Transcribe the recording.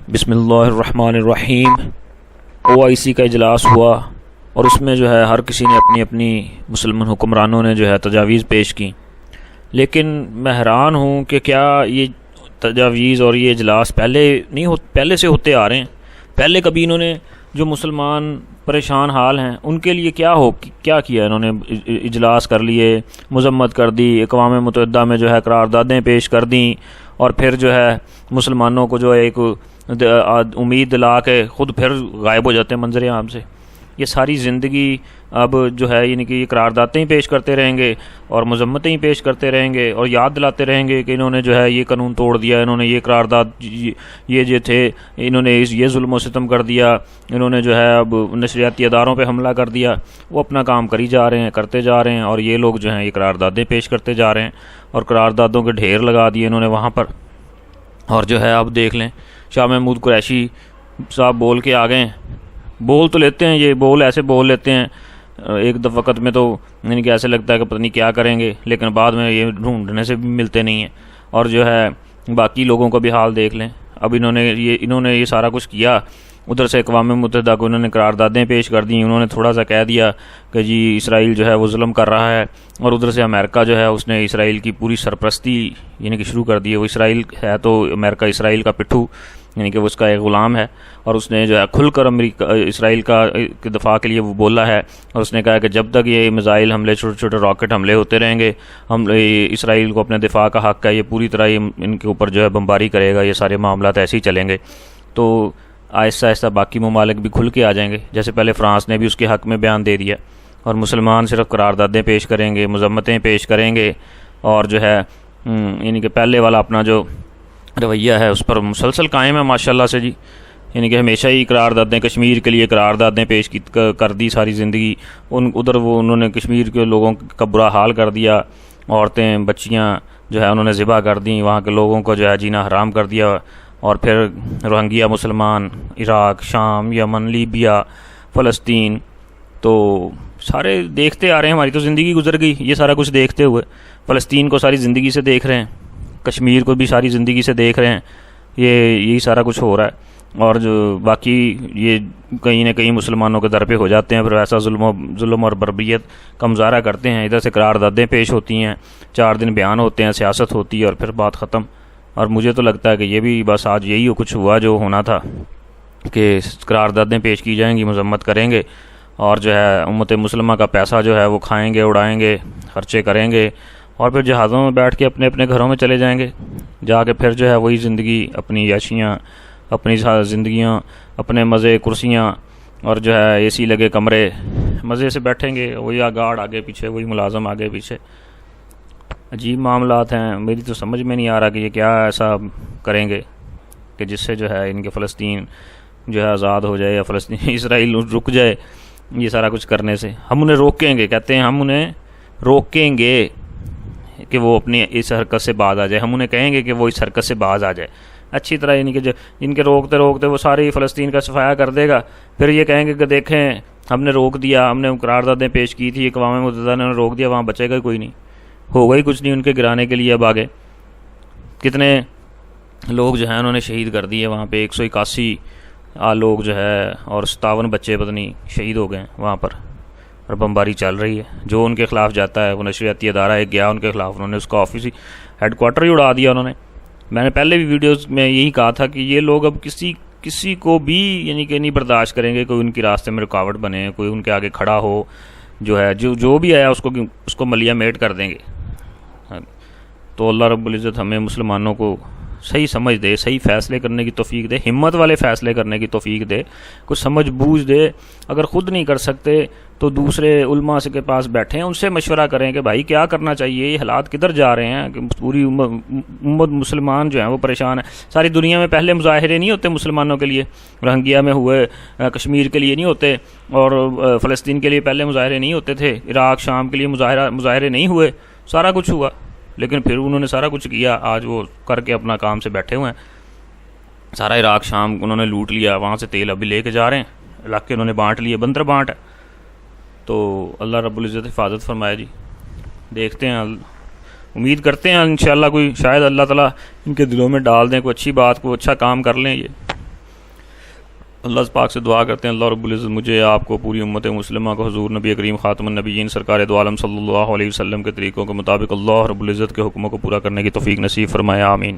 بسم اللہ الرحمن الرحیم۔ OIC کا اجلاس ہوا اور اس میں جو ہے ہر کسی نے اپنی اپنی مسلمان حکمرانوں نے جو ہے تجاویز پیش کی، لیکن میں حیران ہوں کہ کیا یہ تجاویز اور یہ اجلاس پہلے سے ہوتے آ رہے ہیں؟ پہلے کبھی انہوں نے جو مسلمان پریشان حال ہیں ان کے لیے کیا کیا؟ انہوں نے اجلاس کر لیے، مذمت کر دی، اقوام متحدہ میں جو ہے قراردادیں پیش کر دیں، اور پھر جو ہے مسلمانوں کو جو ہے ایک امید دلا کے خود پھر غائب ہو جاتے ہیں منظر عام سے۔ یہ ساری زندگی اب جو ہے یعنی کہ یہ قراردادیں ہی پیش کرتے رہیں گے اور مذمتیں ہی پیش کرتے رہیں گے اور یاد دلاتے رہیں گے کہ انہوں نے جو ہے یہ قانون توڑ دیا، انہوں نے یہ قرارداد یہ جو تھے انہوں نے یہ ظلم و ستم کر دیا، انہوں نے جو ہے اب نشریاتی اداروں پہ حملہ کر دیا۔ وہ اپنا کام کرتے جا رہے ہیں اور یہ لوگ جو ہیں یہ قراردادیں پیش کرتے جا رہے ہیں اور قراردادوں کے ڈھیر لگا دیے انہوں نے وہاں پر۔ اور جو ہے اب دیکھ لیں شاہ محمود قریشی صاحب بول کے آ گئے، بول تو لیتے ہیں، یہ ایسے بول لیتے ہیں ایک وقت میں تو یعنی کہ ایسے لگتا ہے کہ پتہ نہیں کیا کریں گے، لیکن بعد میں یہ ڈھونڈنے سے بھی ملتے نہیں ہیں۔ اور جو ہے باقی لوگوں کا بھی حال دیکھ لیں، اب انہوں نے یہ سارا کچھ کیا، ادھر سے اقوام متحدہ کو انہوں نے قراردادیں پیش کر دیں، انہوں نے تھوڑا سا کہہ دیا کہ جی اسرائیل جو ہے وہ ظلم کر رہا ہے، اور ادھر سے امریکہ جو ہے اس نے اسرائیل کی پوری سرپرستی یعنی کہ شروع کر دی ہے۔ وہ اسرائیل ہے تو امریکہ اسرائیل کا پٹھو یعنی کہ وہ اس کا ایک غلام ہے، اور اس نے جو ہے کھل کر اسرائیل کا دفاع کے لیے وہ بولا ہے، اور اس نے کہا کہ جب تک یہ میزائل حملے چھوٹے چھوٹے راکٹ حملے ہوتے رہیں گے اسرائیل کو اپنے دفاع کا حق ہے، یہ پوری طرح ان کے اوپر جو ہے بمباری کرے گا، یہ سارے معاملات ایسے ہی چلیں گے۔ تو آہستہ آہستہ باقی ممالک بھی کھل کے آ جائیں گے، جیسے پہلے فرانس نے بھی اس کے حق میں بیان دے دیا، اور مسلمان صرف قراردادیں پیش کریں گے، مذمتیں پیش کریں گے، اور جو ہے یعنی کہ پہلے والا اپنا جو رویہ ہے اس پر مسلسل قائم ہے ماشاءاللہ سے جی۔ یعنی کہ ہمیشہ ہی قراردادیں کشمیر کے لیے قراردادیں پیش کر دی ساری زندگی، ادھر انہوں نے کشمیر کے لوگوں کا برا حال کر دیا، عورتیں بچیاں جو ہے انہوں نے ذبح کر دیں، وہاں کے لوگوں کو جو ہے جینا حرام کر دیا، اور پھر روہنگیا مسلمان عراق، شام، یمن، لیبیا، فلسطین، تو سارے دیکھتے آ رہے ہیں، ہماری تو زندگی گزر گئی یہ سارا کچھ دیکھتے ہوئے۔ فلسطین کو ساری زندگی سے دیکھ رہے ہیں، کشمیر کو بھی ساری زندگی سے دیکھ رہے ہیں، یہی سارا کچھ ہو رہا ہے۔ اور جو باقی یہ کہیں نہ کہیں مسلمانوں کے در پہ ہو جاتے ہیں، پھر ایسا ظلم اور بربریت کا مظاہرہ کرتے ہیں، ادھر سے قراردادیں پیش ہوتی ہیں، 4 دن بیان ہوتے ہیں، سیاست ہوتی ہے، اور پھر بات ختم۔ اور مجھے تو لگتا ہے کہ یہ بھی بس آج یہی کچھ ہوا جو ہونا تھا، کہ قراردادیں پیش کی جائیں گی، مذمت کریں گے، اور جو ہے امت مسلمہ کا پیسہ جو ہے وہ کھائیں گے، اڑائیں گے، خرچے کریں گے، اور پھر جہازوں میں بیٹھ کے اپنے اپنے گھروں میں چلے جائیں گے، جا کے پھر جو ہے وہی زندگی، اپنی یاشیاں، اپنی زندگیاں، اپنے مزے، کرسیاں، اور جو ہے اے سی لگے کمرے، مزے سے بیٹھیں گے، وہی گارڈ آگے پیچھے، وہی ملازم آگے پیچھے۔ عجیب معاملات ہیں، میری تو سمجھ میں نہیں آ رہا کہ یہ کیا ایسا کریں گے کہ جس سے جو ہے ان کے فلسطین جو ہے آزاد ہو جائے، یا اسرائیل رک جائے یہ سارا کچھ کرنے سے۔ ہم انہیں روکیں گے، کہتے ہیں ہم انہیں روکیں گے کہ وہ اپنی اس حرکت سے باز آ جائے، ہم انہیں کہیں گے کہ وہ اس حرکت سے باز آ جائے اچھی طرح، یعنی کہ ان کے روکتے روکتے وہ ساری فلسطین کا صفایا کر دے گا، پھر یہ کہیں گے کہ دیکھیں ہم نے روک دیا، ہم نے قراردادیں پیش کی تھی، اقوام متحدہ نے روک دیا، وہاں بچے گا کوئی نہیں، ہوگا ہی کچھ نہیں ان کے گرانے کے لیے۔ اب آگے کتنے لوگ جو ہیں انہوں نے شہید کر دیے وہاں پہ، 181 لوگ جو ہے، اور 57 بچے پتہ نہیں شہید ہو گئے وہاں پر، اور بمباری چل رہی ہے۔ جو ان کے خلاف جاتا ہے، وہ نشریاتی ادارہ ایک گیا ان کے خلاف، انہوں نے اس کا آفس ہی، ہیڈ کوارٹر ہی اڑا دیا انہوں نے۔ میں نے پہلے بھی ویڈیوز میں یہی کہا تھا کہ یہ لوگ اب کسی کو بھی یعنی کہ نہیں برداشت کریں گے کوئی ان کی راستے میں رکاوٹ بنے، کوئی ان کے آگے کھڑا ہو، جو ہے جو بھی آیا اس کو ملیہ میٹ کر دیں گے۔ تو اللہ رب العزت ہمیں مسلمانوں کو صحیح سمجھ دے، صحیح فیصلے کرنے کی توفیق دے، ہمت والے فیصلے کرنے کی توفیق دے، کچھ سمجھ بوجھ دے۔ اگر خود نہیں کر سکتے تو دوسرے علماء کے پاس بیٹھیں، ان سے مشورہ کریں کہ بھائی کیا کرنا چاہیے، یہ حالات کدھر جا رہے ہیں، کہ پوری امت مسلمان جو ہیں وہ پریشان ہے۔ ساری دنیا میں پہلے مظاہرے نہیں ہوتے مسلمانوں کے لیے، روہنگیا میں ہوئے، کشمیر کے لیے نہیں ہوتے، اور فلسطین کے لیے پہلے مظاہرے نہیں ہوتے تھے، عراق، شام کے لیے مظاہرے نہیں ہوئے، سارا کچھ ہوا، لیکن پھر انہوں نے سارا کچھ کیا، آج وہ کر کے اپنا کام سے بیٹھے ہوئے ہیں۔ سارا عراق، شام انہوں نے لوٹ لیا، وہاں سے تیل ابھی لے کے جا رہے ہیں، علاقے انہوں نے بانٹ لیے، بندر بانٹ ہے۔ تو اللہ رب العزت حفاظت فرمائے جی، دیکھتے ہیں، امید کرتے ہیں انشاءاللہ کوئی شاید اللہ تعالیٰ ان کے دلوں میں ڈال دیں کوئی اچھی بات، کوئی اچھا کام کر لیں یہ۔ اللہ پاک سے دعا کرتے ہیں اللہ رب العزت مجھے آپ کو پوری امت مسلمہ کو حضور نبی کریم خاتم النبیین سرکار دو عالم صلی اللہ علیہ وسلم کے طریقوں کے مطابق اللہ رب العزت کے حکموں کو پورا کرنے کی توفیق نصیب فرمائے، آمین۔